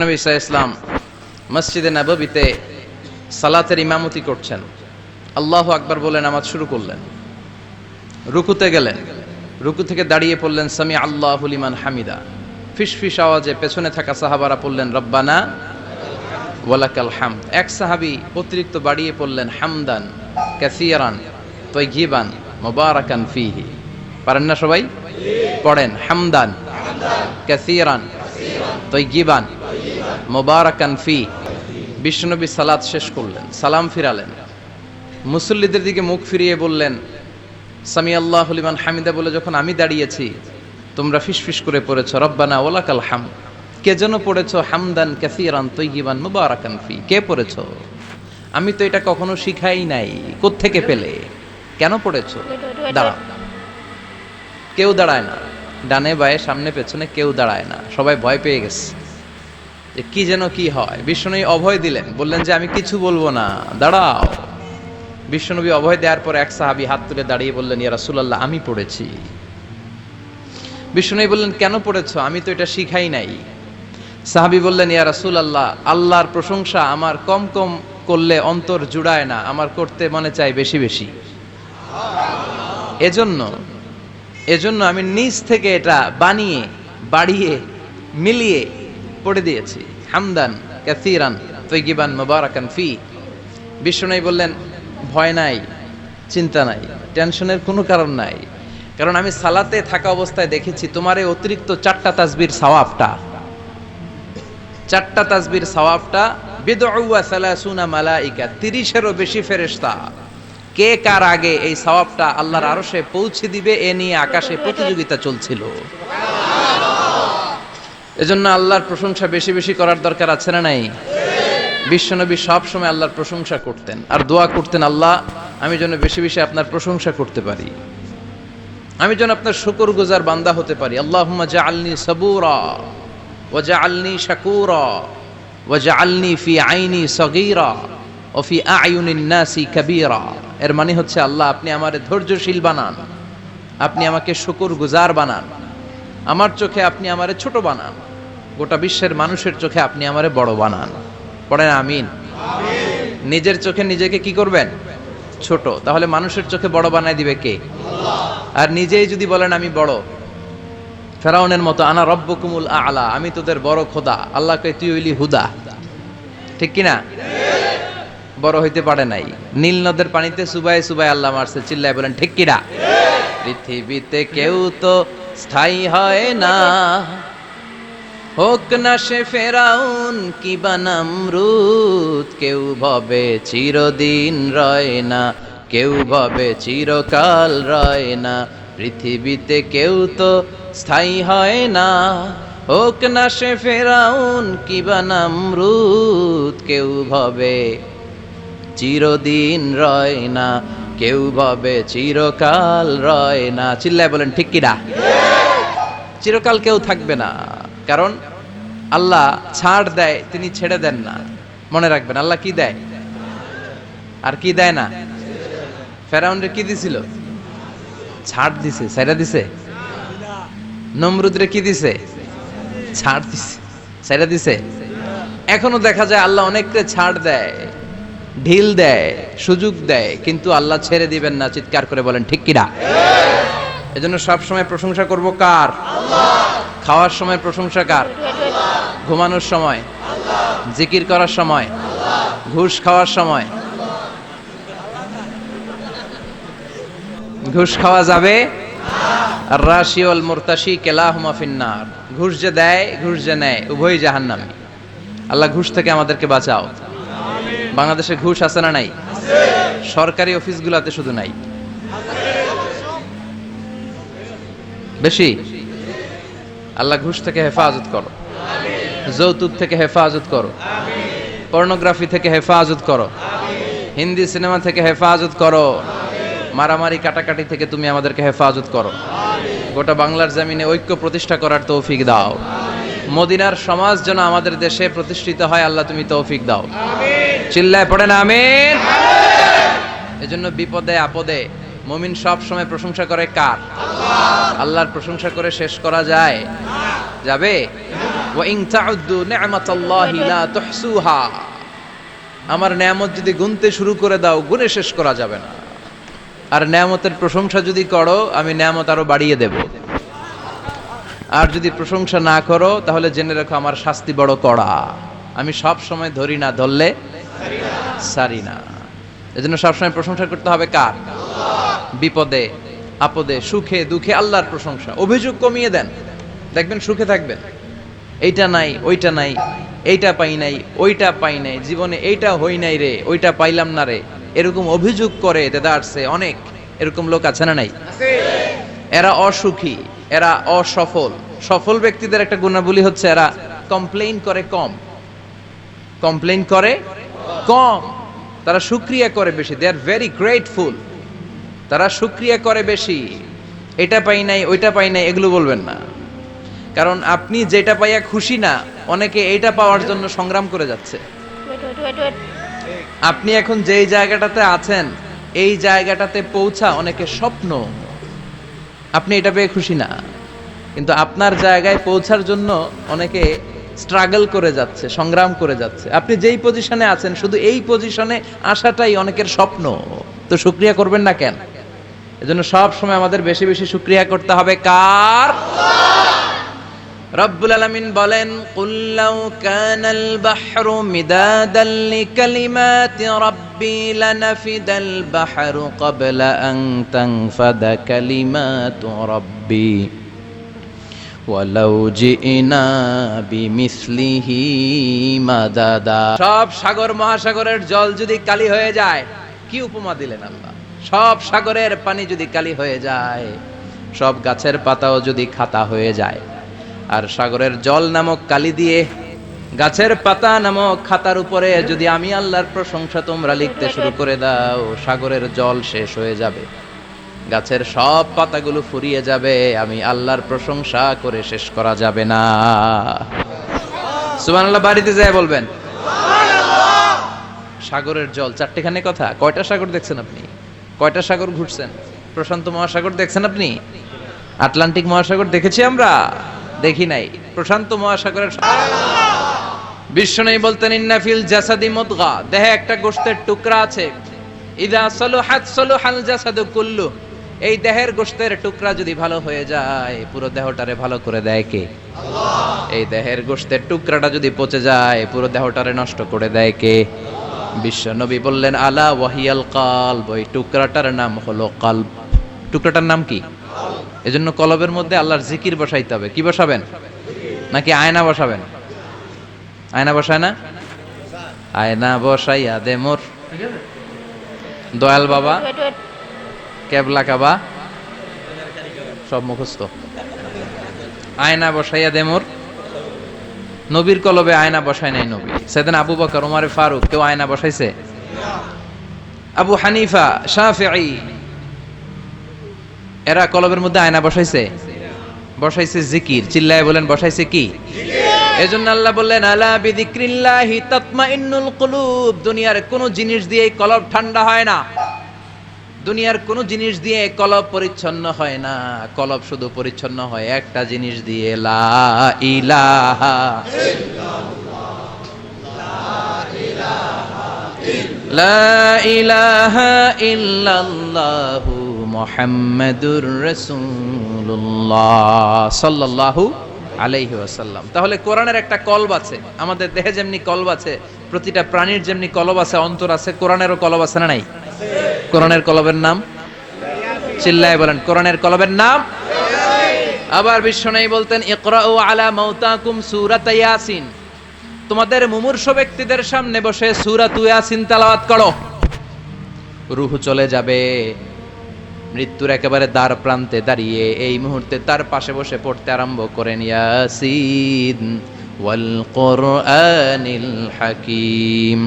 নবী ইসলাম মসজিদে নববীতে সালাতের ইমামতি করছেন। আল্লাহু আকবার বলে নামাজ শুরু করলেন। রুকুতে গেলেন, রুকু থেকে দাঁড়িয়ে পড়লেন সামি আল্লাহু লিমান হামিদা। ফিসফিস আওয়াজে পেছনে থাকা সাহাবারা পড়লেন রব্বানা ওয়ালাকাল হামদ। এক সাহাবী অতিরিক্ত বাড়িয়ে পড়লেন হামদান কাসীরান তাইয়িবান মুবারাকান ফীহি। পারেন না সবাই? পড়েন হামদান কাসীরান তাইয়িবান মুবারাকান ফি। বিশ্বনবী সালাত শেষ করলেন, সালাম ফিরালেন, মুসল্লিদের দিকে মুখ ফিরিয়ে বললেন সামি আল্লাহু লিমান হামিদা বলে যখন আমি দাঁড়িয়েছি তোমরা ফিসফিস করে পড়েছ রব্বানা ওয়ালাকাল হামদ। কে যেন পড়েছ হামদান কাসীরান তাইয়িবান মুবারাকান ফি। কে পড়েছ? আমি তো এটা কখনো শিখাই নাই, কোত্থেকে পেলে? কেন পড়েছ? দাঁড়াও। কেউ দাঁড়ায় না, ডানে বায়ে সামনে পেছনে কেউ দাঁড়ায় না, সবাই ভয় পেয়ে গেছে যে কি যেন কি হয়। বিশ্বনবী অভয় দিলেন, বললেন যে আমি কিছু বলবো না, দাঁড়াও। বিশ্বনবী অভয় দেওয়ার পর এক সাহাবী হাত তুলে দাঁড়িয়ে বললেন ইয়া রাসূলুল্লাহ আমি পড়েছি। বিশ্বনবী বললেন কেন পড়েছো? আমি তো এটা শিখাই নাই। সাহাবী বললেন ইয়া রাসূলুল্লাহ আল্লাহর প্রশংসা আমার কম কম করলে অন্তর জুড়ায় না, আমার করতে মনে চাই বেশি বেশি। এজন্য আমি নিজ থেকে এটা বানিয়ে বাড়িয়ে মিলিয়ে পড়ে দিয়েছি হামদান কাসীরান তাইয়িবান মুবারাকান ফি। বিশ্বনবী বললেন ভয় নাই, চিন্তা নাই, টেনশনের কোনো কারণ নাই, কারণ আমি সালাতে থাকা অবস্থায় দেখেছি তোমার এই অতিরিক্ত চারটা তাসবির সওয়াবটা বিদউ ওয়া সালাসুনা মালাইকা, 30-এরও বেশি ফেরেশতা কে কার আগে এই সওয়াবটা আল্লাহর আরশে পৌঁছে দিবে এ নিয়ে আকাশে প্রতিযোগিতা চলছিল। এজন্য আল্লাহর প্রশংসা বেশি বেশি করার দরকার আছে না নাই? বিশ্বনবী সব সময় আল্লাহর প্রশংসা করতেন আর দোয়া করতেন আল্লাহ আমি যেন বেশি বেশি আপনার প্রশংসা করতে পারি, আমি যেন আপনার শুকরগুজার বান্দা হতে পারি। আল্লাহুম্মা জাআলনি সাবুরা ওয়া জাআলনি শাকুরা ওয়া জাআলনি ফি আইনি সগীরা ওয়া ফি আ'য়ুনিন নাসি কাবীরা। এর মানে হচ্ছে আল্লাহ আপনি আমারে ধৈর্যশীল বানান, আপনি আমাকে শুকরগুজার বানান, আমার চোখে আপনি আমারে ছোট বানান, গোটা বিশ্বের মানুষের চোখে আপনি আমারে বড় বানান। পড়েন আমিন। নিজের চোখে নিজেকে কি করবেন? ছোট, তাহলে মানুষের চোখে বড় বানায় দিবে কে? আর নিজেই যদি বলেন আমি বড়, ফেরাউনের মতো আনা রব্বুকুমুল আ'লা, আমি তোদের বড় খোদা, আল্লাহ কয় তুই হইলি হুদা, ঠিক কিনা? বড় হইতে পারে নাই, নীল নদের পানিতে সুবাই সুবাই আল্লাহ মারছে, চিল্লায় বলেন ঠিক কিনা? পৃথিবীতে কেউ তো স্থায়ী হয় না, হোক না সে ফেরাউন কিবা নমরুদ, কেউ ভবে চিরদিন রয় না, কেউ ভবে চিরকাল রয় না, পৃথিবীতে কেউ তো স্থায়ী হয় না, হোক না সে ফেরাউন কিবা নমরুদ, কেউ ভবে চিরদিন রয় না, কেউ ভবে চিরকাল রয় না। চিল্লায় বলেন ঠিক কিনা? চিরকাল কেউ থাকবে না, কারণ আল্লাহ ছাড় দেয়, তিনি ছেড়ে দেন না। মনে রাখবেন আল্লাহ কি দেয় আর কি দেয় না। ফেরাউনরে কি দিছিল? ছাড় দিছে, ছাইড়া দিছে। নমরুদরে কি দিছে? ছাড় দিছে, ছাইড়া দিছে। এখনো দেখা যায় আল্লাহ অনেককে ছাড় দেয়, ঢিল দেয়, সুযোগ দেয়, কিন্তু আল্লাহ ছেড়ে দিবেন না। চিৎকার করে বলেন ঠিক কিনা? এজন্য সব সময় প্রশংসা করব কার? খাওয়ার সময় প্রশংসা কার? ঘুমানোর সময়, জিকির করার সময়, ঘুষ খাওয়ার সময়। ঘুষ খাওয়া যাবে? আর রাশি ওয়াল মুরতাশি কিলাহুমা ফিন্নার। ঘুষ যে দেয় ঘুষ যে নেয় উভয়ই জাহান্নামী। আল্লাহ ঘুষ থেকে আমাদেরকে বাঁচাও। বাংলাদেশে ঘুষ আছে না নাই? সরকারি অফিসগুলোতে শুধু নাই, বেশি। আল্লাহ ঘুষ থেকে হেফাজত করো, যৌতুক থেকে হেফাজত করো, পর্নোগ্রাফি থেকে হেফাজত করো, হিন্দি সিনেমা থেকে হেফাজত করো, মারামারি কাটাকাটি থেকে তুমি আমাদেরকে হেফাজত করো। গোটা বাংলার জমিনে ঐক্য প্রতিষ্ঠা করার তৌফিক দাও। মদিনার সমাজ যেন আমাদের দেশে প্রতিষ্ঠিত হয়, আল্লাহ তুমি তৌফিক দাও। চিল্লায় পড়েন আমিন। এজন্য বিপদে আপদে মুমিন সব সময় প্রশংসা করে কার? আল্লাহর প্রশংসা করে শেষ করা যায়? যাবে? ওয়া ইন তাউদ্দু নি'মাতাল্লাহি লা তুহসুহা, আমার নেয়ামত যদি গুনতে শুরু করে দাও গুনে শেষ করা যাবে না। আর নেয়ামতের প্রশংসা যদি করো আমি নেয়ামত আরো বাড়িয়ে দেব। আর যদি প্রশংসা না করো তাহলে জেনে রাখো আমার শাস্তি বড় কড়া। আমি সব সময় ধরি না, ধরলে সারি না। এজন্য সবসময় প্রশংসা করতে হবে কার? বিপদে আপদে সুখে দুঃখে আল্লাহর প্রশংসা। অভিযোগ কমিয়ে দেন, দেখবেন সুখে থাকবেন। এইটা নাই ওইটা নাই, এইটা পাই নাই ওইটা পাই নাই, জীবনে এইটা হই নাই রে, ওইটা পাইলাম না রে, এরকম অভিযোগ করে দেদারসে অনেক এরকম লোক আছে না নাই? এরা অসুখী, এরা অসফল। সফল ব্যক্তিদের একটা গুণাবলী হচ্ছে এরা কমপ্লেইন করে কম, কমপ্লেইন করে কম, তারা শুকরিয়া করে বেশি। দে আর ভেরি গ্রেটফুল, তারা শুকরিয়া করে বেশি। এটা পাই নাই ওইটা পাই নাই এগুলো বলবেন না, কারণ আপনি যেটা পাইয়া খুশি না, অনেকে এইটা পাওয়ার জন্য সংগ্রাম করে যাচ্ছে। আপনি এখন যেই জায়গাটাতে আছেন এই জায়গাটাতে পৌঁছা অনেকে স্বপ্ন, আপনি এটা পেয়ে খুশি না, কিন্তু আপনার জায়গায় পৌঁছার জন্য অনেকে স্ট্রাগল করে যাচ্ছে, সংগ্রাম করে যাচ্ছে। আপনি যেই পজিশনে আছেন শুধু এই পজিশনে আসাটাই অনেকের স্বপ্ন, তো শুকরিয়া করবেন না কেন? এজন্য সব সময় আমাদের বেশি বেশি শুকরিয়া করতে হবে কার? রব্বুল আলামিন বলেন, কুল লাউ কানাল বাহরু মিদাদাল লিকালিমাতি রাব্বি লানাফিদাল বাহরু ক্বাবলা আন তানফাদা কালিমাতু রাব্বি ওয়ালাউ জিনা বিমিসলিহি মাদাদা। সব সাগর মহাসাগরের জল যদি কালি হয়ে যায়, কি উপমা দিলেন আল্লাহ। সব সাগরের পানি যদি কালি হয়ে যায়, সব গাছের পাতাও যদি খাতা হয়ে যায়, আর সাগরের জল নামক কালি দিয়ে গাছের পাতা নামক খাতার উপরে যদি আমি আল্লাহর প্রশংসা তোমরা লিখতে শুরু করে দাও, সাগরের জল শেষ হয়ে যাবে, গাছের সব পাতাগুলো ফুরিয়ে যাবে, আমি আল্লাহর প্রশংসা করে শেষ করা যাবে না। সুবহানাল্লাহ বাড়িতে যায় বলবেন সুবহানাল্লাহ। সাগরের জল, চারটেখানে কথা। কয়টা সাগর দেখছেন আপনি? কয়টা সাগর ঘুরছেন? প্রশান্ত মহাসাগর দেখছেন আপনি? আটলান্টিক মহাসাগর দেখেছি আমরা? দেখি নাই। প্রশান্ত মহাসাগরের বিশ্বনবী বলতেন, ইন্না ফিল জাসাদি মুদগা, দেহে একটা গোশতের টুকরা আছে, ইযা সালুহাত সালুহাল জাসাদু কুল্লু, এই দেহের গোশতের টুকরা যদি ভালো হয়ে যায় পুরো দেহটারে ভালো করে দেয় কে? আল্লাহ। এই দেহের গোশতের টুকরাটা যদি পচে যায় পুরো দেহটারে নষ্ট করে দেয় কে? বিশ্বনবী বললেন, আলা ওয়াহিয়াল কালব, ওই টুকরাটার নাম হলো কালব। টুকরাটার নাম কি? এজন্য কলবের মধ্যে আল্লাহর জিকির বসাইতে হবে। কি বসাবেন? নাকি আয়না বসাবেন? আয়না বসায় না? আয়না বসাইয়া দে মোর দয়াল বাবা, কেবলা কাবা, সব মুখস্থ। আয়না বসাইয়া দে মোর, নবীর কলবে আয়না বসায় নাই নবী। সেদিন আবু বকর, ওমর ফারুক, কেউ আয়না বসাইছে? আবু হানিফা, শাফিঈ, এরা কলবের মধ্যে আয়না বসাইছে? বসাইছে জিকির। চিল্লায় বলেন বসাইছে কি? এজন্য আল্লাহ বললেন, আলা বিযিক্রিল্লাহি তাতমাইন্নুল কুলুব। দুনিয়ার কোন জিনিস দিয়ে কলব ঠান্ডা হয় না, দুনিয়ার কোন জিনিস দিয়ে কলব পরিচ্ছন্ন হয় না। কলব শুধু পরিচ্ছন্ন হয় একটা জিনিস দিয়ে, লা ইলাহা ইল্লাল্লাহ, লা ইলাহা ইল্লাল্লাহু মুহাম্মাদুর রাসূলুল্লাহ সাল্লাল্লাহু আলাইহি ওয়াসাল্লাম। তাহলে কোরআনের একটা কলব আছে, আমাদের দেহে যেমনি কলব আছে, প্রতিটা প্রাণীর যেমনি কলব আছে, অন্তর আছে, কোরআনেরও কলব আছে না নাই? কোরআনের কলবের নাম? চিল্লায় বলেন, কোরআনের কলবের নাম? আবার বিশ্বনবী বলতেন, ইকরাউ আলা মাউতাকুম সূরাত ইয়াসিন, তোমাদের মুমূর্ষ ব্যক্তিদের সামনে বসে সূরাত ইয়াসিন তেলাওয়াত করো। রূহ চলে যাবে, মৃত্যুর একেবারে দ্বার প্রান্তে দাঁড়িয়ে এই মুহূর্তে তার পাশে বসে পড়তে আরম্ভ করেন, ইয়াসিন ওয়াল কুরআনিল হাকীম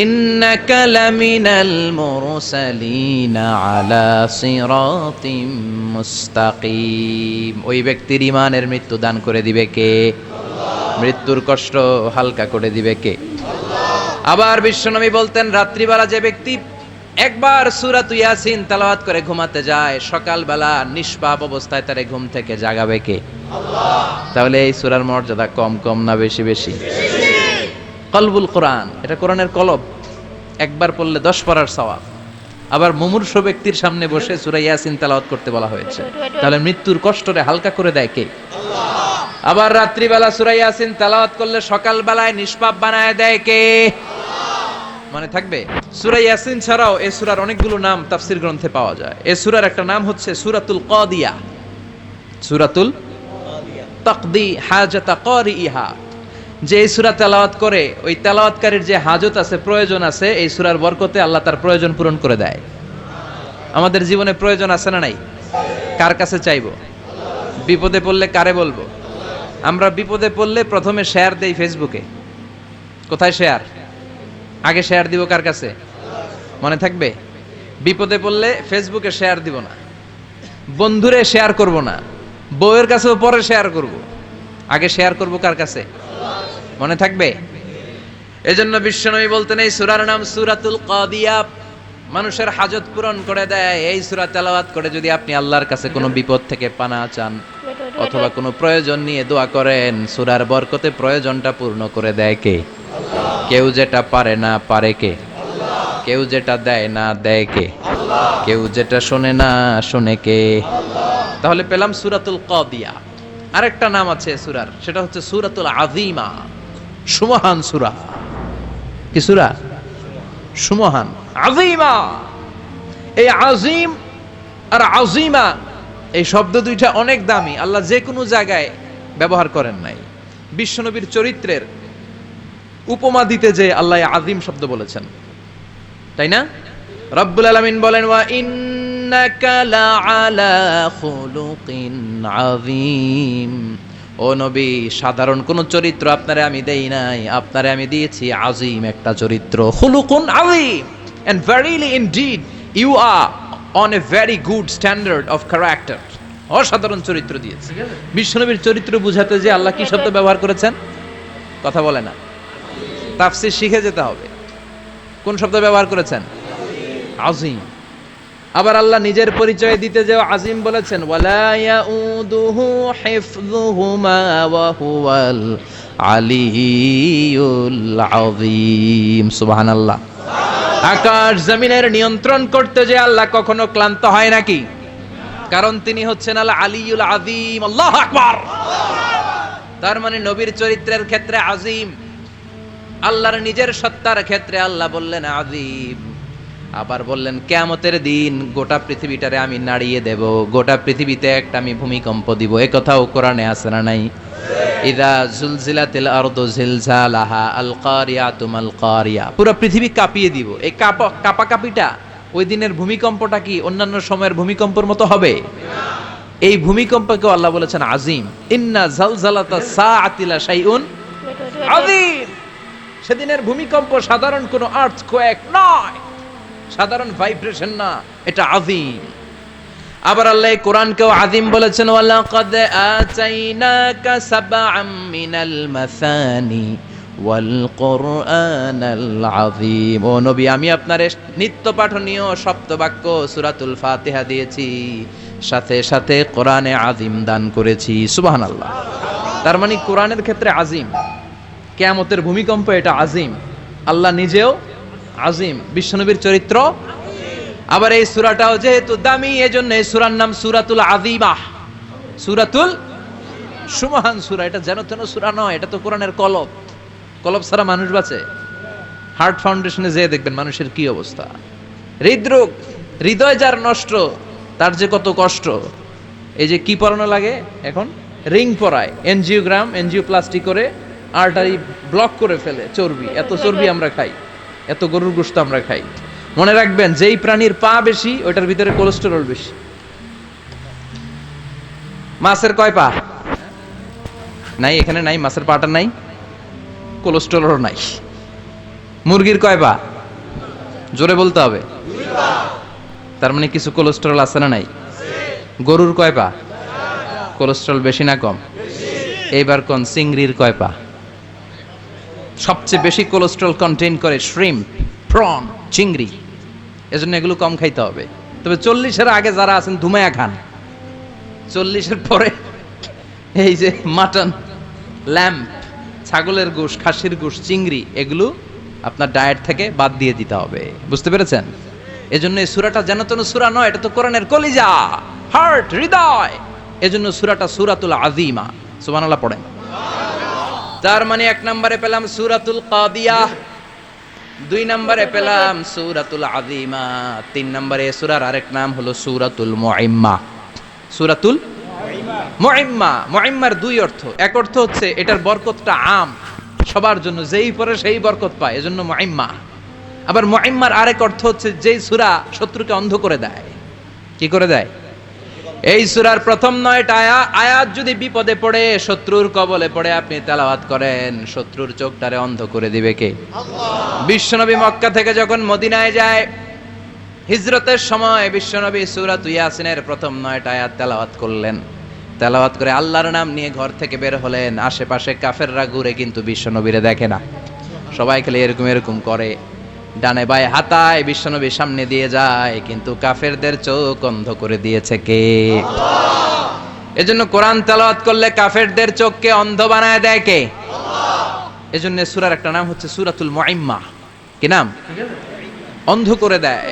ইন্নাকা লামিনাল মুরসালিনা আলা সিরাতিম মুস্তাকিম। ওই ব্যক্তির ঈমানের মৃত্যু দান করে দিবে কে? আল্লাহ। মৃত্যুর কষ্ট হালকা করে দিবে কে? আল্লাহ। আবার বিশ্বনবী বলতেন, রাত্রিবেলা যে ব্যক্তি একবার সূরাত ইয়াসিন তেলাওয়াত করে ঘুমাতে যায়, সকালবেলা নিষ্পাপ অবস্থায় তারে ঘুম থেকে জাগাবে কে? আল্লাহ। তাহলে এই সূরার মর্যাদা কম কম না বেশি বেশি? কলবুল কোরআন, এটা কোরআনের কলব। একবার পড়লে 10 পড়ার সওয়াব। আবার মুমূর্ষ ব্যক্তির সামনে বসে সূরা ইয়াসিন তেলাওয়াত করতে বলা হয়েছে। তাহলে মৃত্যুর কষ্টরে হালকা করে দেয় কে? আল্লাহ। আবার রাত্রিবেলা সূরা ইয়াসিন তেলাওয়াত করলে সকালবেলায় নিষ্পাপ বানায় দেয় কে? মনে থাকবে? সূরা ইয়াসিন ছাড়াও এই সূরার অনেকগুলো নাম তাফসীর গ্রন্থে পাওয়া যায়। এই সূরার একটা নাম হচ্ছে সূরাতুল কাদিয়া। সূরাতুল তাকদি হাজাতা কারিইহা। যে এই সূরা তেলাওয়াত করে ওই তেলাওয়াতকারীর যে হাজত আছে, প্রয়োজন আছে, এই সূরার বরকতে আল্লাহ তার প্রয়োজন পূরণ করে দেয়। আমাদের জীবনে প্রয়োজন আছে না নাই? কার কাছে চাইবো? বিপদে পড়লে কারে বলবো? আমরা বিপদে পড়লে প্রথমে শেয়ার দেই ফেসবুকে। কোথায় শেয়ার? আগে শেয়ার দিব কার কাছে? মনে থাকবে? বিপদে পড়লে ফেসবুকে শেয়ার দিব না, বন্ধুরে শেয়ার করব না, বউয়ের কাছেও পরে শেয়ার করব, আগে শেয়ার করব কার কাছে? মনে থাকবে? এজন্য বিশ্বনবী বলতেন এই সূরার নাম সূরাতুল কাদিয়া, মানুষের হাজত পূরণ করে দেয়। এই সূরা তেলাওয়াত করে যদি আপনি আল্লাহর কাছে কোনো বিপদ থেকে পানা চান অথবা কোনো প্রয়োজন নিয়ে দোয়া করেন, সূরার বরকতে প্রয়োজনটা পূর্ণ করে দেয় কে? কেউ যেটা পারে না পারে কে? কেউ যেটা দেয় না দেয় কে? কেউ যেটা শোনে না শোনে কে? তাহলে পেলাম সূরাতুল কাদিয়া। আরেকটা নাম আছে সূরার, সেটা হচ্ছে সূরাতুল আযীমা, সুমহান সূরা। কি সূরা? সুমহান, আযীমা। এই আযীম আর আযীমা এই শব্দ দুইটা অনেক দামি, আল্লাহ যে কোনো জায়গায় ব্যবহার করেন নাই। বিশ্বনবীর চরিত্রের উপমা দিতে যে আল্লাহ আযীম শব্দ বলেছেন, তাই না? রব্বুল আলামিন বলেন ওয়া ইন্নাকা লাআলা খুলুকিন আযীম। ও নবী, সাধারণ কোন চরিত্র আপনারে আমি দেই নাই, আপনারে আমি দিয়েছি আযীম একটা চরিত্র, খুলুকুন আযীম। And verily indeed you are on a very good standard of character. অসাধারণ চরিত্র দিয়েছে। বিশ্বনবীর চরিত্র বুঝাতে যে আল্লাহ কি শব্দ ব্যবহার করেছেন? কথা বলে না। তাফসীর শিখে যেতে হবে। কোন শব্দ ব্যবহার করেছেন? আযীম। আবার আল্লাহ নিজের পরিচয় দিতে যে আযীম বলেছেন, ওয়ালা ইয়াউদুহু হিফযুহুমা ওয়া হুয়াল আলিয়্যুল আযীম। সুবহানাল্লাহ। আকাশ জমিনের নিয়ন্ত্রণ করতে যে আল্লাহ কখনো ক্লান্ত হয় নাকি? কারণ তিনি হচ্ছেন আল আলিয়্যুল আযীম। আল্লাহু আকবার। তার মানে নবীর চরিত্রের ক্ষেত্রে আযীম, আল্লাহর নিজের সত্তার ক্ষেত্রে আল্লাহ বললেন আযীম। আবার বললেন কিয়ামতের দিন গোটা পৃথিবীটারে আমি নাড়িয়ে দেব, গোটা পৃথিবীতে একটা আমি ভূমিকম্প দিব। এই কথাও কোরআনে আছে না নাই? ইযা জুলজিলাতিল আরদু জিলজালাহা আল কারিয়াতু মাল কারিয়া। পুরো পৃথিবী কাঁপিয়ে দিব। এই কাঁপাকাঁপিটা ওই দিনের ভূমিকম্পটা কি অন্যান্য সময়ের ভূমিকম্পের মতো হবে? এই ভূমিকম্পকে আল্লাহ বলেছেন আযীম। ইন্না জালজালাতাস সাআতি লা শাইউন আযীম। সেদিনের ভূমিকম্প সাধারণ কোনো আর্থকোয়েক নয়, সাধারণ ভাইব্রেশন না, এটা আযীম। আবার আল্লাহ কোরআনকেও আযীম বলেছেন, ওয়ালাকাদ আতাইনাকা সাবআম মিনাল মাসানি ওয়াল কুরআনাল আযীম। ও নবী, আমি আপনার নিত্য পাঠনীয় সপ্তবাক্য সূরাতুল ফাতিহা দিয়েছি, সাথে সাথে কোরআনে আযীম দান করেছি। সুবহানাল্লাহ। তার মানে কোরআনের ক্ষেত্রে আযীম, কিয়ামতের ভূমিকম্প এটা আযীম, আল্লাহ নিজেও আযীম, বিশ্বনবীর চরিত্র। আবার এই সূরাটাও যেহেতু দামি, এজন্য এই সূরার নাম সূরাতুল আযীমা, সূরাতুল সুমহান সূরা। এটা যেন তেন সূরা নয়, এটা তো কোরআনের কলব। কলব ছাড়া মানুষ বাঁচে? হার্ট ফাউন্ডেশনে যেয়ে দেখবেন মানুষের কি অবস্থা। হৃদরোগ, হৃদয় যার নষ্ট, তার যে কত কষ্ট। এই যে কি পরানো লাগে এখন, রিং পরায়, এনজিওগ্রাম, এনজিওপ্লাস্টি করে আর্টারি ব্লক করে ফেলে। চর্বি, এত চর্বি আমরা খাই, এত গরুর গোশত আমরা খাই। মনে রাখবেন, যেই প্রাণীর পা বেশি ওইটার ভিতরে কোলেস্টেরল বেশি। মাছের কয় পা? নাই, এখানে নাই, মাছের পাটা নাই, কোলেস্টেরল নাই। মুরগির কয় পা? জোরে বলতে হবে। তার মানে কিছু কোলেস্টেরল আছে না নাই? গরুর কয় পা? কোলেস্টেরল বেশি না কম? এইবার কোন চিংড়ির কয় পা? সবচেয়ে বেশি কোলেস্টেরল কন্টেইন করে শ্রিম্প, প্রন, চিংড়ি। এজন্য এগুলো কম খাইতে হবে। তবে 40-এর আগে যারা আছেন ধুমায়া খান, 40-এর পরে এই যে মাটন, ল্যাম্প, ছাগলের গোশ, খাসির গোশ, চিংড়ি, এগুলো আপনার ডায়েট থেকে বাদ দিয়ে দিতে হবে। বুঝতে পেরেছেন? এজন্য এই সূরাটা যেন তেন সূরা নয়, এটা তো কোরআনের কলিজা, হার্ট, হৃদয়। এজন্য সূরাটা সূরাতুল আযীমা। সুবহানাল্লাহ পড়েন। তার মানে 1 নম্বরে পেলাম সূরাতুল কাদিয়াহ, 2 নম্বরে পেলাম সূরাতুল আযীমা, 3 নম্বরে সূরার আরেক নাম হলো সূরাতুল মুইম্মা। সূরাতুল মুইম্মা। মুইম্মার 2 অর্থ। এক অর্থ হচ্ছে এটার বরকতটা আম, সবার জন্য, যেই পড়ে সেই বরকত পায়, এজন্য মুইম্মা। আবার মুইম্মার আরেক অর্থ হচ্ছে যেই সূরা শত্রুকে অন্ধ করে দেয়। কি করে দেয়? এই সূরার প্রথম 9টা আয়াত যদি বিপদে পড়ে, শত্রুর কবলে পড়ে আপনি তেলাওয়াত করেন, শত্রুর চোখটারে অন্ধ করে দিবে কে? আল্লাহ। বিশ্বনবী মক্কা থেকে যখন মদিনায় যায়, হিজরতের সময় বিশ্বনবী সূরাতুল ইয়াসিনের প্রথম 9টা আয়াত তেলাওয়াত করলেন। তেলাওয়াত করে আল্লাহর নাম নিয়ে ঘর থেকে বের হলেন। আশেপাশে কাফেররা ঘুরে কিন্তু বিশ্বনবীরে দেখে না, সবাই খালি এরকম এরকম করে, ডানে বায়ে হাতায় বিশ্বনবীর সামনে দিয়ে যায়, কিন্তু কাফেরদের চোখ অন্ধ করে দিয়েছে কে? আল্লাহ। এজন্য কোরআন তেলাওয়াত করলে কাফেরদের চোখকে অন্ধ বানায় দেয় কে? আল্লাহ। এজন্য সূরার একটা নাম হচ্ছে সূরাতুল মুইম্মা। কি নাম? অন্ধ করে দেয়।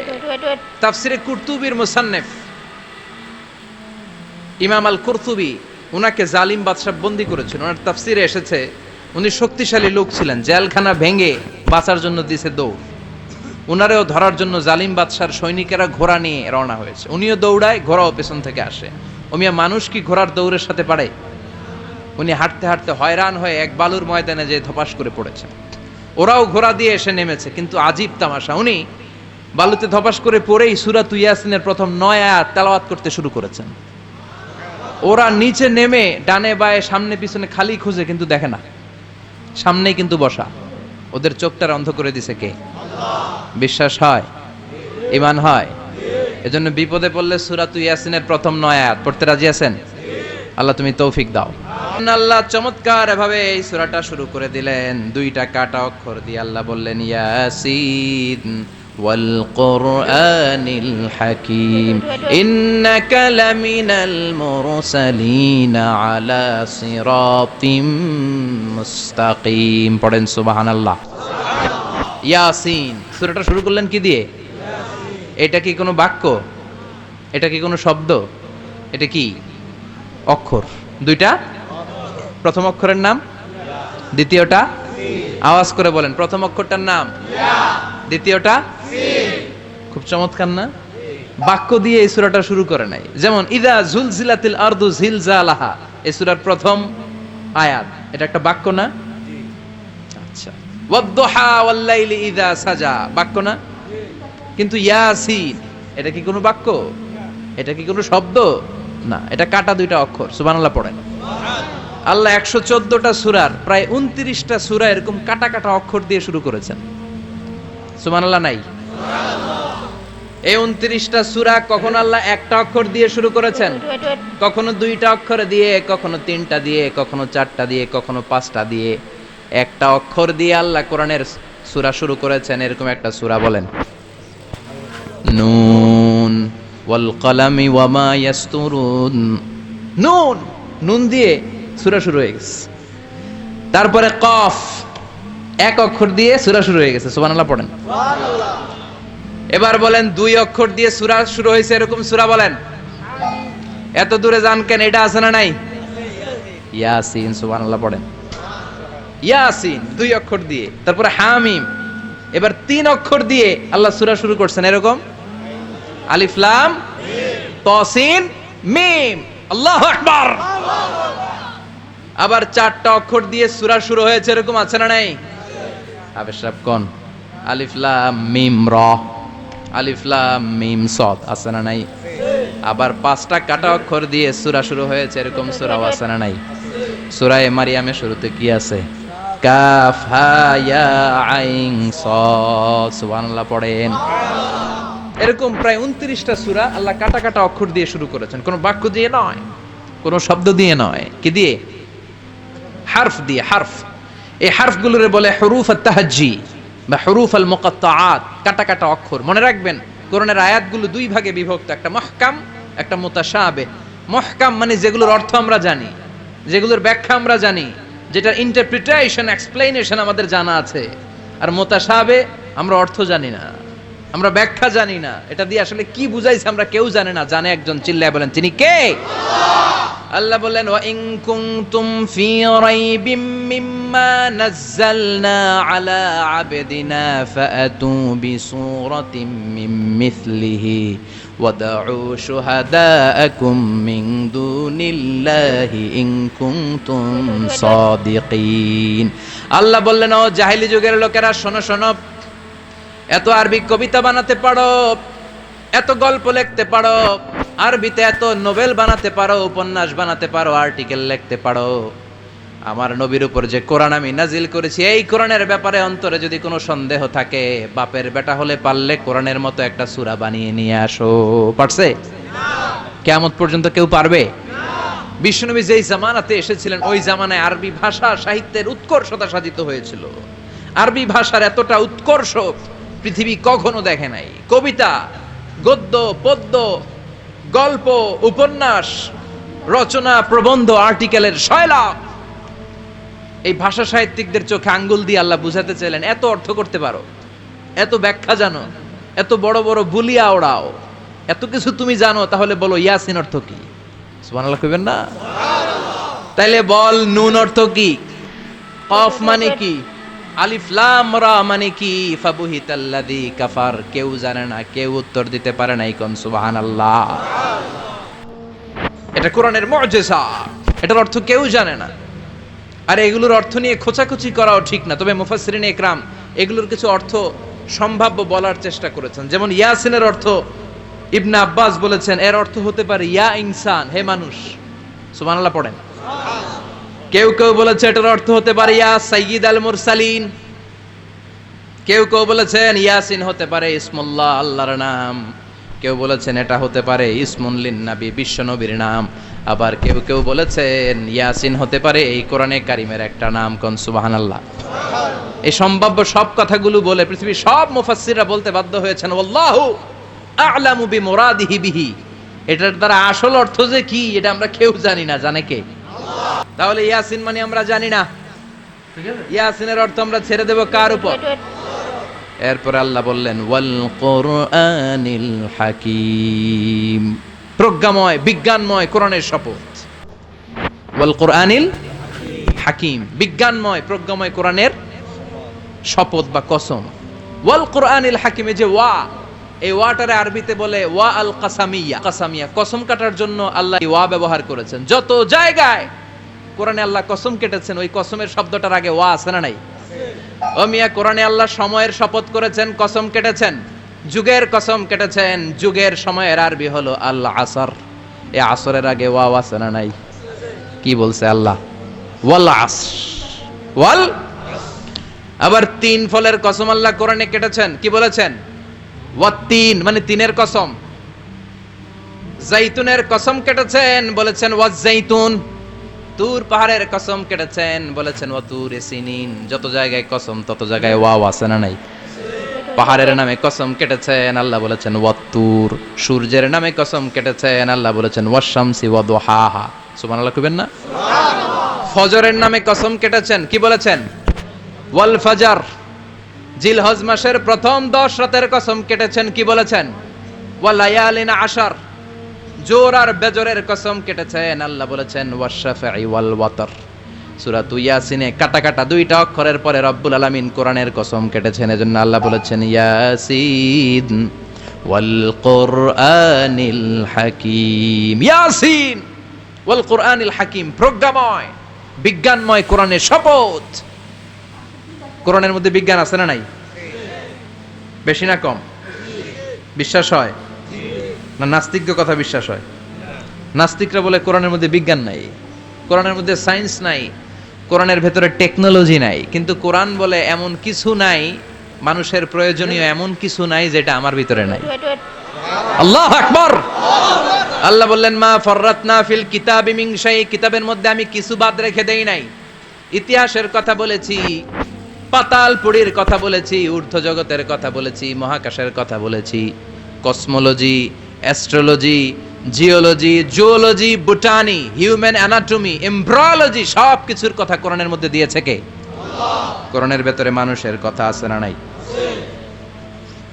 তাফসিরে কুরতুবির মুসান্নিফ ইমাম আল কুরতুবি, উনাকে জালিম বাদশা বন্দী করেছিল। ওনার তাফসিরে এসেছে উনি শক্তিশালী লোক ছিলেন, জেলখানা ভেঙে বাঁচার জন্য দিছে দৌড়। উনারেও ধরার জন্য জালিম বাদশার সৈনিকেরা ঘোড়া নিয়ে রওনা হয়েছে, উনিও দৌড়ায়, ঘোড়াও পেছন থেকে আসে। ওমিয়া মানুষ কি ঘোড়ার দৌড়ের সাথে পারে? উনি হাঁটতে হাঁটতে হয়রান হয়ে এক বালুর ময়দানে যে ধপাস করে পড়েছেন। ওরাও ঘোড়া দিয়ে এসে নেমেছে, কিন্তু আজীব তামাশা, উনি বালুতে ধপাস করে পড়েই সূরাতুল ইয়াসিনের প্রথম 9 আয়াত তেলাওয়াত করতে শুরু করেছেন। ওরা নিচে নেমে ডানে বায়ে সামনে পিছনে খালি খুঁজে, কিন্তু দেখে না, সামনেই কিন্তু বসা। ওদের চোখটার অন্ধ করে দিছে কে? আল্লাহ। বিশ্বাস হয়? ঈমান হয়? এজন্য বিপদে পড়লে সূরাতুল ইয়াসিনের প্রথম 9 আয়াত পড়তে রাজি আছেন? আল্লাহ তুমি তৌফিক দাও। আল্লাহ চমৎকার ভাবে এই সূরাটা শুরু করে দিলেন। 2টা কাটা অক্ষর দিয়ে আল্লাহ বললেন ইয়াসিন ওয়াল কুরআনিল হাকীম ইন্নাকা লামিনাল মুরসালিন আলা সিরাতিম মুস্তাকিম। পড়েন সুবহানাল্লাহ। ইয়াসিন সূরাটা শুরু করলেন কি দিয়ে? এটা কি কোনো বাক্য? এটা কি কোনো শব্দ? এটা কি অক্ষর? 2টা। প্রথম অক্ষরের নাম, দ্বিতীয়টা আওয়াজ করে বলেন, প্রথম অক্ষরটার নাম ইয়া, দ্বিতীয়টা সিন। খুব চমৎকার না? বাক্য দিয়ে এই সূরাটা শুরু করে নাই। যেমন ইদা জুলজিলাতিল আরদু জিলজালাহা, এই সূরার প্রথম আয়াত, এটা একটা বাক্য না? আচ্ছা। ওয়াদ-দুহা ওয়াল-লাইলি ইযা সাজা, বাক্য না? কিন্তু ইয়াসিন এটা কি কোনো বাক্য? এটা কি কোনো শব্দ? না, এটা কাটা 2টা অক্ষর। সুবহানাল্লাহ পড়েন। আল্লাহ 114টা সূরার প্রায় 29টা সূরা এরকম কাটা কাটা অক্ষর দিয়ে শুরু করেছেন। সুবহানাল্লাহ নাই? সুবহানাল্লাহ। এই 29টা সূরা কখনো আল্লাহ একটা অক্ষর দিয়ে শুরু করেছেন, কখনো 2টা অক্ষর দিয়ে, কখনো 3টা দিয়ে, কখনো 4টা দিয়ে, কখনো 5টা দিয়ে। একটা অক্ষর দিয়ে আল্লাহ কোরআনের সূরা শুরু করেছেন। এরকম একটা সূরা বলেন, নুন ওয়াল কলামি ওয়া মা ইয়াসতুরুন। নুন, নুন দিয়ে সূরা শুরু হয়ে গেছে। তারপরে কফ, এক অক্ষর দিয়ে সূরা শুরু হয়ে গেছে। সুবহানাল্লাহ পড়েন। সুবহানাল্লাহ। এবার বলেন 2 অক্ষর দিয়ে সূরা শুরু হয়েছে এরকম সূরা বলেন। এত দূরে যান কেন? এটা আছে না নাই? ইয়াসিন। সুবহানাল্লাহ পড়েন। ইয়াসিন 2 অক্ষর দিয়ে। তারপরে হামিম। এবার 3 অক্ষর দিয়ে আল্লাহ সূরা শুরু করছেন এরকম, আলিফ লাম মিম তা সিন মিম। আল্লাহু আকবার। আবার 4টা অক্ষর দিয়ে সূরা শুরু হয়েছে এরকম, আছে না নাই? আবেশ সাহেব কোন? আলিফ লাম মিম রা, আলিফ লাম মিম সাদ, আছে না নাই? আবার 5টা কাটা অক্ষর দিয়ে সূরা শুরু হয়েছে এরকম সূরাও আছে না নাই? সূরা মারিয়ামের শুরুতে কি আছে? কাফ হা ইয়া আইন সাদ। সুবহানাল্লাহ পড়েন। এরকম প্রায় 29টা সূরা আল্লাহ কাটা কাটা অক্ষর দিয়ে শুরু করেছেন, কোনো বাক্য দিয়ে নয়, কোনো শব্দ দিয়ে নয়। কি দিয়ে? হারফ দিয়ে। হারফ, এই হারফগুলোরে বলে হুরুফ আত-তাহাজ্জি বা হুরুফ আল মুকাত্তাআত, কাটা কাটা অক্ষর। মনে রাখবেন কোরআনের আয়াতগুলো দুই ভাগে বিভক্ত, একটা মুহকাম, একটা মুতাশাবিহ। মুহকাম মানে যেগুলোর অর্থ আমরা জানি, যেগুলোর ব্যাখ্যা আমরা জানি, যেটার ইন্টারপ্রিটেশন, এক্সপ্লেনেশন আমাদের জানা আছে। আর মুতাশাবিহ আমরা অর্থ জানি না, আমরা ব্যাখ্যা জানি না, এটা দিয়ে আসলে কি বুঝাইছে আমরা কেউ জানে না। জানে একজন, চিল্লায় বলেন তিনি কে? আল্লাহ বললেন ওয়া ইন কুনতুম ফি রাইবিম মিম্মা নাযালনা আলা আবদিনা ফাআতু বিসূরাতিন মিন মিথলিহি ওয়াদউ শুহাদাআকুম মিন দুনিল্লাহি ইন কুনতুম সাদিকিন। আল্লাহ বললেন ও জাহেলি যুগের লোকেরা, শোনো শোনো, এত আরবি কবিতা বানাতে পারো, এত গল্প লিখতে পারো, আরবিতে এত নোবেল বানাতে পারো, উপন্যাস বানাতে পারো, আর্টিকেল লিখতে পারো, আমার নবীর উপর যে কোরআন আমি নাজিল করেছি এই কোরআনের ব্যাপারে অন্তরে যদি কোনো সন্দেহ থাকে, বাপের বেটা হলে পারলে কোরআনের মতো একটা সূরা বানিয়ে নিয়ে আসো। পারছে? কিয়ামত পর্যন্ত কেউ পারবে? বিশ্বনবী যেই জামানাতে এসেছিলেন ওই জামানায় আরবি ভাষা সাহিত্যের উৎকর্ষতা সাধিত হয়েছিল। আরবি ভাষার এতটা উৎকর্ষ পৃথিবী কখনো দেখে নাই। কবিতা, গদ্য, পদ্য, গল্প, উপন্যাস, রচনা, প্রবন্ধ, আর্টিকেলের শয়লাভ। এই ভাষা সাহিত্যিকদের চোখে আঙ্গুল দিয়ে আল্লাহ বুঝাতে চাইলেন, এত অর্থ করতে পারো, এত ব্যাখ্যা জানো, এত বড় বড় বুলিয়া ওড়াও, এত কিছু তুমি জানো, তাহলে বলো ইয়াসিন অর্থ কি? সুবহানাল্লাহ কইবেন না? তাইলে বল নুন অর্থ কি? কফ মানে কি? আলিফ লাম রা মানে কি? ফাবুহিতাল্লাযী কাফার। কেউ জানে না, কেউ উত্তর দিতে পারে না। কোন সুবহানাল্লাহ। এটা কোরআনের মুআজিজা, এটার অর্থ কেউ জানে না। আর এগুলোর অর্থ নিয়ে খোঁচাখুচি করাও ঠিক না। তবে মুফাসসিরিনে ইকরাম এগুলোর কিছু অর্থ সম্ভাব্য বলার চেষ্টা করেছেন। যেমন ইয়াসিনের অর্থ ইবনে আব্বাস বলেছেন এর অর্থ হতে পারে ইয়া ইনসান, হে মানুষ। সুবহানাল্লাহ পড়েন। কেউ কেউ বলেছে এটার অর্থ হতে পারে ইয়া সাইয়্যিদ আল মুরসালিন। কেউ কেউ বলেছেন ইয়াসিন হতে পারে ইসমুল্লাহ, আল্লাহর নাম। কেউ বলেছেন এটা হতে পারে ইসমুন লিন নবী, বিশ্ব নবীর নাম। আবার কেউ কেউ বলেছেন ইয়াসিন হতে পারে এই কোরআনে কারিমের একটা নাম। কোন সুবহানাল্লাহ। এই সম্ভাব্য সব কথাগুলো বলে পৃথিবীর সব মুফাসসিররা বলতে বাধ্য হয়েছেন আল্লাহু আ'লামু বিমুরাদিহি বিহি। এটার দ্বারা আসল অর্থ যে কি এটা আমরা কেউ জানি না। জানে কে? তাহলে ইয়াসিন মানে আমরা জানি না। ইয়াসিনের অর্থ আমরা ছেড়ে দেব কার উপর? এরপর আল্লাহ বললেন ওয়াল কুরআনিল হাকীম, প্রজ্ঞাময় বিজ্ঞানময় কোরআনের শপথ। ওয়াল কুরআনিল হাকীম, বিজ্ঞানময় প্রজ্ঞাময় কোরআনের শপথ বা কসম। ওয়াল কুরআনিল হাকীম, যে ওয়া, এই ওয়াটারে আরবিতে বলে ওয়া আল কাসামিয়া। কাসামিয়া কসম কাটার জন্য আল্লাহ ওয়া ব্যবহার করেছেন। যত জায়গায় কোরআনে আল্লাহ কসম কেটেছেন ওই কসমের শব্দটার আগে ওয়া আছে না নাই? ও মিয়া, কোরআনে আল্লাহ সময়ের শপথ করেছেন, কসম কেটেছেন, যুগের কসম কেটেছেন। যুগের সময়ের আরবি হলো আল আসর। এই আসরের আগে ওয়া আছে না নাই? কি বলছে আল্লাহ? ওয়াল আসর, ওয়াল। আবার তিন ফলের কসম আল্লাহ কোরআনে কেটেছেন, কি বলেছেন? ওয়াত্তিন মানে তিনের কসম। জাইতুনের কসম কেটেছেন, বলেছেন ওয়াজ জাইতুন। তুর পাহাড়ের কসম কেটেছেন, বলেছেন ওয়াতুর সিনিন। যত জায়গায় কসম তত জায়গায় ওয়াও আছে না নাই? পাহাড়ের নামে কসম কেটেছেন, আল্লাহ বলেছেন ওয়াতুর। সূর্যের নামে কসম কেটেছেন, আল্লাহ বলেছেন ওয়াশ-শামসি ওয়া দুহাহা। সুবহানাল্লাহ কইবেন না? ফজরের নামে কসম কেটেছেন, কি বলেছেন? ওয়াল ফাজর। জিলহজ মাসের প্রথম 10 রাতের কসম কেটেছেন, কি বলেছেন? ওয়া লায়ালিন আশর। জোর আর বেজরের কসম কেটেছেন, আল্লাহ বলেছেন ওয়াশ-শাফঈ ওয়াল ওয়াতর। সূরা ইয়াসিনে কাটা কাটা দুইটা অক্ষরের পরে রব্বুল আলামিন কোরআনের কসম কেটেছেন। এজন্য আল্লাহ বলেছেন ইয়াসিন ওয়াল কুরআনিল হাকীম। ইয়াসিন ওয়াল কুরআনিল হাকীম, প্রজ্ঞাময় বিজ্ঞানময় কোরআনের শপথ। কোরআনের মধ্যে বিজ্ঞান আছে না নাই? বেশি না কম? বিশ্বাস হয় না নাস্তিকদের কথা বিশ্বাস হয়? নাস্তিকরা বলে কোরআনের মধ্যে বিজ্ঞান নাই, কোরআনের মধ্যে সায়েন্স নাই, কোরআনের ভেতরে টেকনোলজি নাই। কিন্তু কোরআন বলে এমন কিছু নাই, মানুষের প্রয়োজনীয় এমন কিছু নাই যেটা আমার ভিতরে নাই। আল্লাহু আকবার। আল্লাহ বললেন মা ফাররাতনা ফিল কিতাবি মিন শাই, কিতাবের মধ্যে আমি কিছু বাদ রেখে দেই নাই। ইতিহাসের কথা বলেছি, পাতাল পুরীর কথা বলেছি, ঊর্ধ্ব জগতের কথা বলেছি, মহাকাশের কথা বলেছি, cosmology, astrology, geology, zoology, botany, human anatomy, embryology, সব কিছুর কথা কোরআনের মধ্যে দিয়েছে কে? কোরআনের ভেতরে মানুষের কথা আছে না নাই?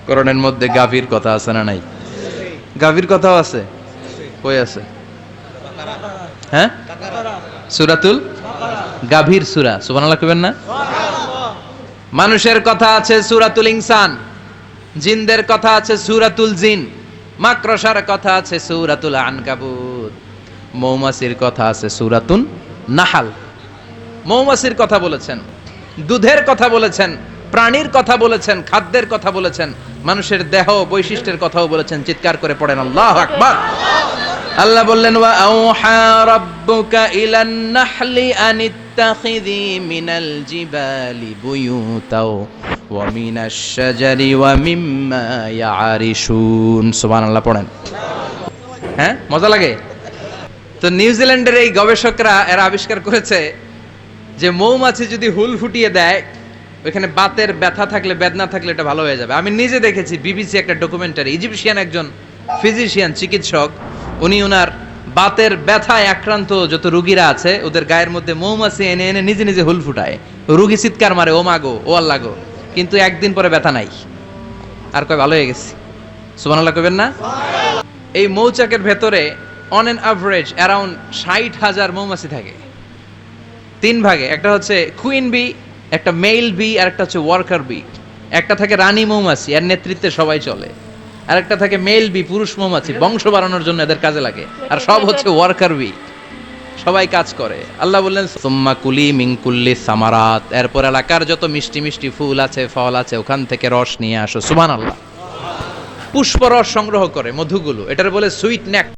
কোরআনের মধ্যে গাভীর কথা আছে না নাই? গাভীর কথাও আছে। কই আছে? হ্যাঁ, সূরাতুল গাভীর সূরা। সুবহানাল্লাহ কইবেন না? মানুষের কথা আছে সূরাতুল ইনসান, জিনদের কথা আছে সূরাতুল জিন, মাকড়সার কথা আছে সূরাতুল আনকাবুত, মৌমাছির কথা আছে সূরাতুন নাহাল। মৌমাছির কথা বলেছেন, দুধের কথা বলেছেন, প্রাণীর কথা বলেছেন, খাদ্যের কথা বলেছেন, মানুষের দেহ বৈশিষ্ট্যের কথাও বলেছেন। চিৎকার করে পড়েন আল্লাহু আকবার। আল্লাহ বললেন ওয়া আওহা রাব্বুকা ইলান নাহলি আনিত্তাখিযি মিনাল জিবালি বুয়ুতাও ওয়া মিনাশ শাজারি ওয়া মিম্মা ইয়ারিশুন। সুবহানাল্লাহ পড়েন। হ্যাঁ, মজা লাগে তো। নিউজিল্যান্ডের এই গবেষকরা এরা আবিষ্কার করেছে যে মৌমাছি যদি হুল ফুটিয়ে দেয়, ওইখানে বাতের ব্যথা থাকলে, বেদনা থাকলে এটা ভালো হয়ে যাবে। আমি নিজে দেখেছি, বিবিসি একটা ডকুমেন্টারি, ইজিপশিয়ান একজন ফিজিশিয়ান, চিকিৎসক, উনি ওনার বাতের ব্যথায় আক্রান্ত যত রুগীরা আছে ওদের গায়ের মধ্যে মৌমাছি এনে এনে নিজে নিজে হুল ফুটায়। রুগী চিৎকার মারে, ও মাগো, ও আল্লাহ গো, কিন্তু একদিন পরে ব্যথা নাই, আর কয় ভালো হয়ে গেছি। সুবহানাল্লাহ কইবেন না? এই মৌচাকের ভেতরে অন এন অ্যাভারেজ অ্যারাউন্ড 60,000 মৌমাছি থাকে। তিন ভাগে, একটা হচ্ছে কুইন বি, একটা মেল বি, আর একটা হচ্ছে ওয়ার্কার বি। একটা থাকে রানী মৌমাছি, এর নেতৃত্বে সবাই চলে। আর একটা থাকে মেল বি, পুরুষ মৌমাছি, বংশ বাড়ানোর জন্য এদের কাজে লাগে। আর সব হচ্ছে ওয়ার্কার বি, সবাই কাজ করে। আল্লাহ বললেন সুম্মা কুলি মিন কুল্লি সামারাত, এরপর এলাকার যত মিষ্টি মিষ্টি ফুল আছে, ফল আছে, ওখান থেকে রস নিয়ে আসো। সুবহানাল্লাহ। পুষ্পরস সংগ্রহ করে, মধুগুলো, এটার বলে সুইট নেক।